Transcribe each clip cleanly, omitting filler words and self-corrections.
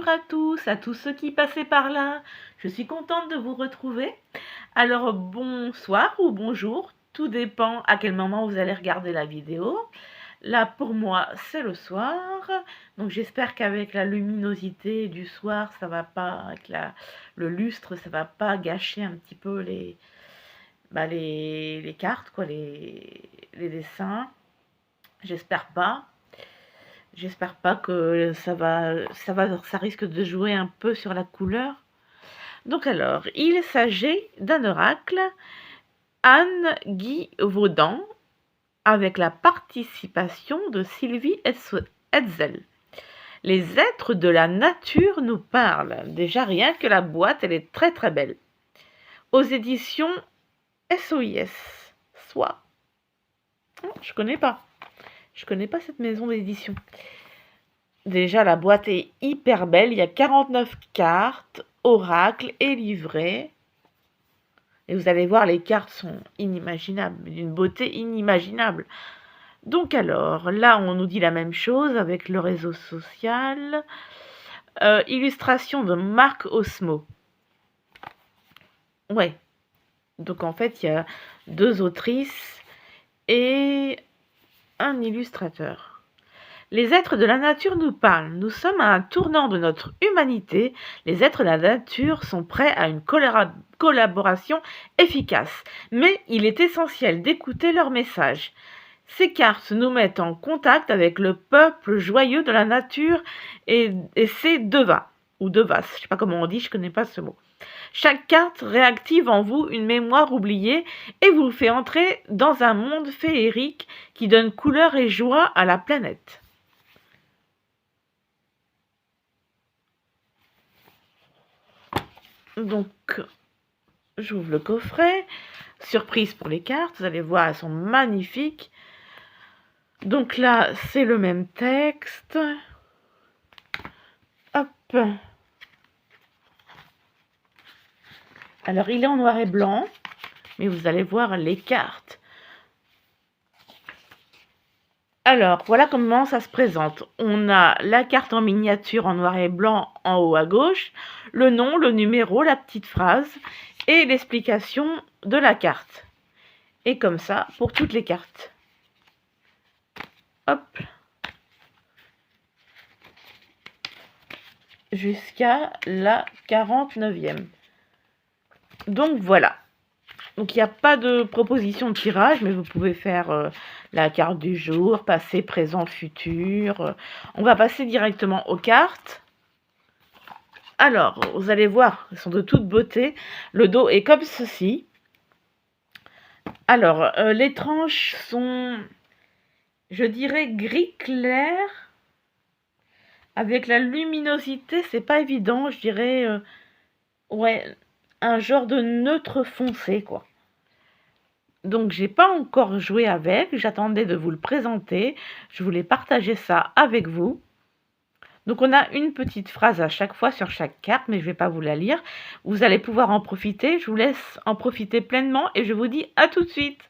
Bonjour à tous ceux qui passaient par là. Je suis contente de vous retrouver. Alors bonsoir ou bonjour, tout dépend à quel moment vous allez regarder la vidéo. Là pour moi c'est le soir, donc j'espère qu'avec la luminosité du soir, ça va pas, avec le lustre, ça va pas gâcher un petit peu les cartes, quoi, les dessins. J'espère pas. J'espère pas que ça risque de jouer un peu sur la couleur. Donc alors, il s'agit d'un oracle, Anne-Guy Vaudan, avec la participation de Sylvie Hetzel. Les êtres de la nature nous parlent. Déjà rien que la boîte, elle est très très belle. Aux éditions SOIS. Soit. Je connais pas. Je connais pas cette maison d'édition. Déjà, la boîte est hyper belle. Il y a 49 cartes, oracle et livret. Et vous allez voir, les cartes sont inimaginables, d'une beauté inimaginable. Donc alors, là, on nous dit la même chose avec le réseau social. Illustration de Marc Osmo. Ouais. Donc en fait, il y a 2 autrices et un illustrateur. Les êtres de la nature nous parlent. Nous sommes à un tournant de notre humanité. Les êtres de la nature sont prêts à une collaboration efficace. Mais il est essentiel d'écouter leur message. Ces cartes nous mettent en contact avec le peuple joyeux de la nature et c'est Deva, ou Devas, je ne sais pas comment on dit, je ne connais pas ce mot. Chaque carte réactive en vous une mémoire oubliée et vous fait entrer dans un monde féerique qui donne couleur et joie à la planète. Donc, j'ouvre le coffret. Surprise pour les cartes, vous allez voir, elles sont magnifiques. Donc là, c'est le même texte. Hop. Alors, il est en noir et blanc, mais vous allez voir les cartes. Alors, voilà comment ça se présente. On a la carte en miniature en noir et blanc en haut à gauche, le nom, le numéro, la petite phrase et l'explication de la carte. Et comme ça, pour toutes les cartes. Hop. Jusqu'à la 49e. Donc voilà. Donc il n'y a pas de proposition de tirage, mais vous pouvez faire la carte du jour, passé, présent, futur. On va passer directement aux cartes. Alors, vous allez voir, elles sont de toute beauté. Le dos est comme ceci. Alors, les tranches sont, je dirais, gris clair. Avec la luminosité, c'est pas évident, je dirais, ouais, un genre de neutre foncé, quoi. Donc, j'ai pas encore joué avec, j'attendais de vous le présenter. Je voulais partager ça avec vous. Donc, on a une petite phrase à chaque fois sur chaque carte, mais je ne vais pas vous la lire. Vous allez pouvoir en profiter. Je vous laisse en profiter pleinement et je vous dis à tout de suite.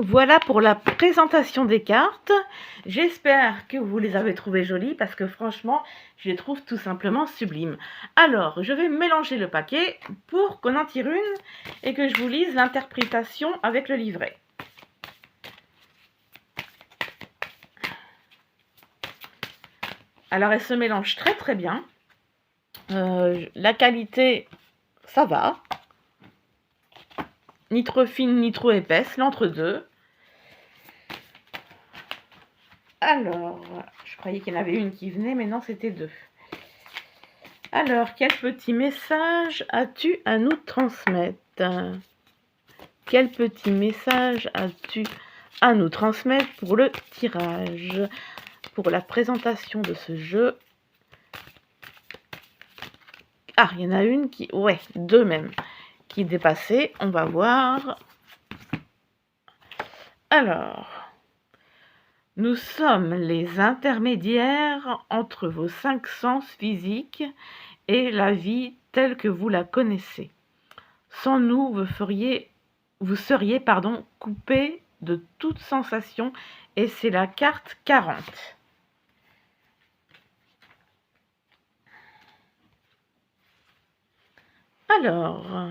Voilà pour la présentation des cartes. J'espère que vous les avez trouvées jolies parce que franchement, je les trouve tout simplement sublimes. Alors, je vais mélanger le paquet pour qu'on en tire une et que je vous lise l'interprétation avec le livret. Alors, elle se mélange très très bien. La qualité, ça va. Ni trop fine, ni trop épaisse, l'entre-deux. Alors, je croyais qu'il y en avait une qui venait, mais non, c'était deux. Alors, quel petit message as-tu à nous transmettre? Quel petit message as-tu à nous transmettre pour le tirage, pour la présentation de ce jeu? Ah, il y en a une qui... Ouais, deux même, qui dépassaient. On va voir. Alors, nous sommes les intermédiaires entre vos 5 sens physiques et la vie telle que vous la connaissez. Sans nous, vous seriez coupé de toute sensation, et c'est la carte 40. Alors,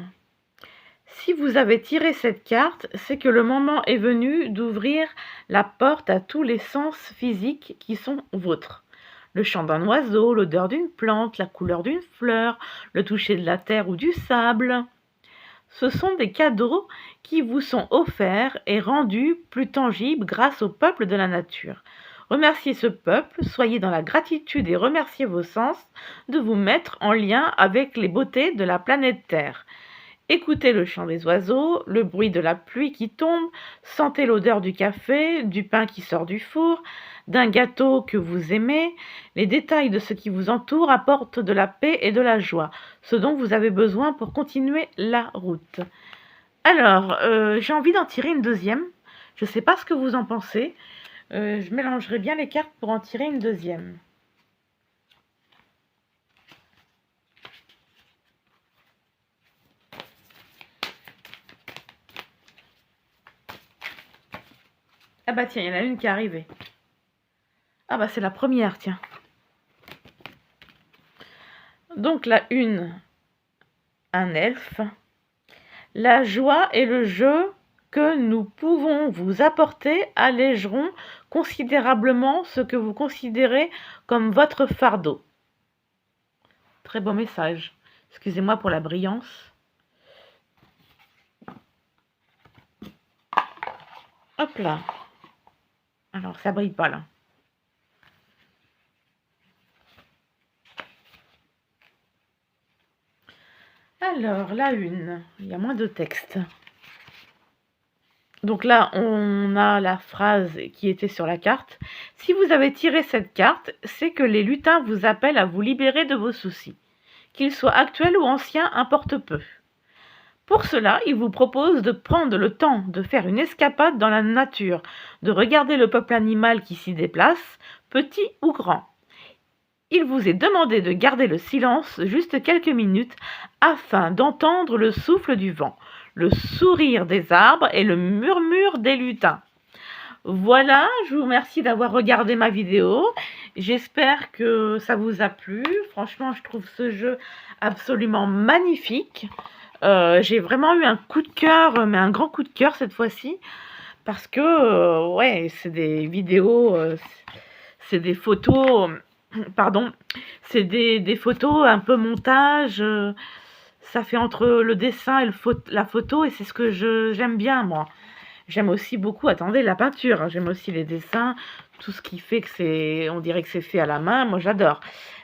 si vous avez tiré cette carte, c'est que le moment est venu d'ouvrir la porte à tous les sens physiques qui sont vôtres. Le chant d'un oiseau, l'odeur d'une plante, la couleur d'une fleur, le toucher de la terre ou du sable. Ce sont des cadeaux qui vous sont offerts et rendus plus tangibles grâce au peuple de la nature. Remerciez ce peuple, soyez dans la gratitude et remerciez vos sens de vous mettre en lien avec les beautés de la planète Terre. Écoutez le chant des oiseaux, le bruit de la pluie qui tombe, sentez l'odeur du café, du pain qui sort du four, d'un gâteau que vous aimez. Les détails de ce qui vous entoure apportent de la paix et de la joie, ce dont vous avez besoin pour continuer la route. Alors, j'ai envie d'en tirer une deuxième. Je ne sais pas ce que vous en pensez. Je mélangerai bien les cartes pour en tirer une deuxième. Ah bah tiens, il y en a une qui est arrivée. Ah bah c'est la première, tiens. Donc la une, un elfe. La joie et le jeu que nous pouvons vous apporter allégeront considérablement ce que vous considérez comme votre fardeau. Très beau message. Excusez-moi pour la brillance. Hop là. Alors, ça brille pas là. Alors, la une, il y a moins de texte. Donc là, on a la phrase qui était sur la carte. Si vous avez tiré cette carte, c'est que les lutins vous appellent à vous libérer de vos soucis. Qu'ils soient actuels ou anciens, importe peu. Pour cela, ils vous proposent de prendre le temps de faire une escapade dans la nature, de regarder le peuple animal qui s'y déplace, petit ou grand. Il vous est demandé de garder le silence juste quelques minutes afin d'entendre le souffle du vent, le sourire des arbres et le murmure des lutins. Voilà, je vous remercie d'avoir regardé ma vidéo. J'espère que ça vous a plu. Franchement, je trouve ce jeu absolument magnifique. J'ai vraiment eu un coup de cœur, mais un grand coup de cœur cette fois-ci. Parce que, ouais, c'est des vidéos, c'est des photos... Pardon, c'est des photos un peu montage, ça fait entre le dessin et la photo, et c'est ce que j'aime bien, moi. J'aime aussi beaucoup, attendez, la peinture, hein, j'aime aussi les dessins, tout ce qui fait que on dirait que c'est fait à la main, moi j'adore.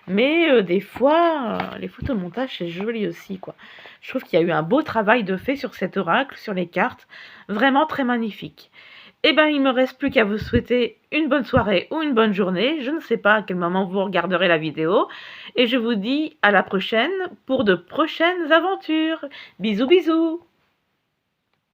Mais des fois, les photomontages, c'est joli aussi, quoi. Je trouve qu'il y a eu un beau travail de fait sur cet oracle, sur les cartes, vraiment très magnifique. Eh bien, il ne me reste plus qu'à vous souhaiter une bonne soirée ou une bonne journée. Je ne sais pas à quel moment vous regarderez la vidéo. Et je vous dis à la prochaine pour de prochaines aventures. Bisous, bisous!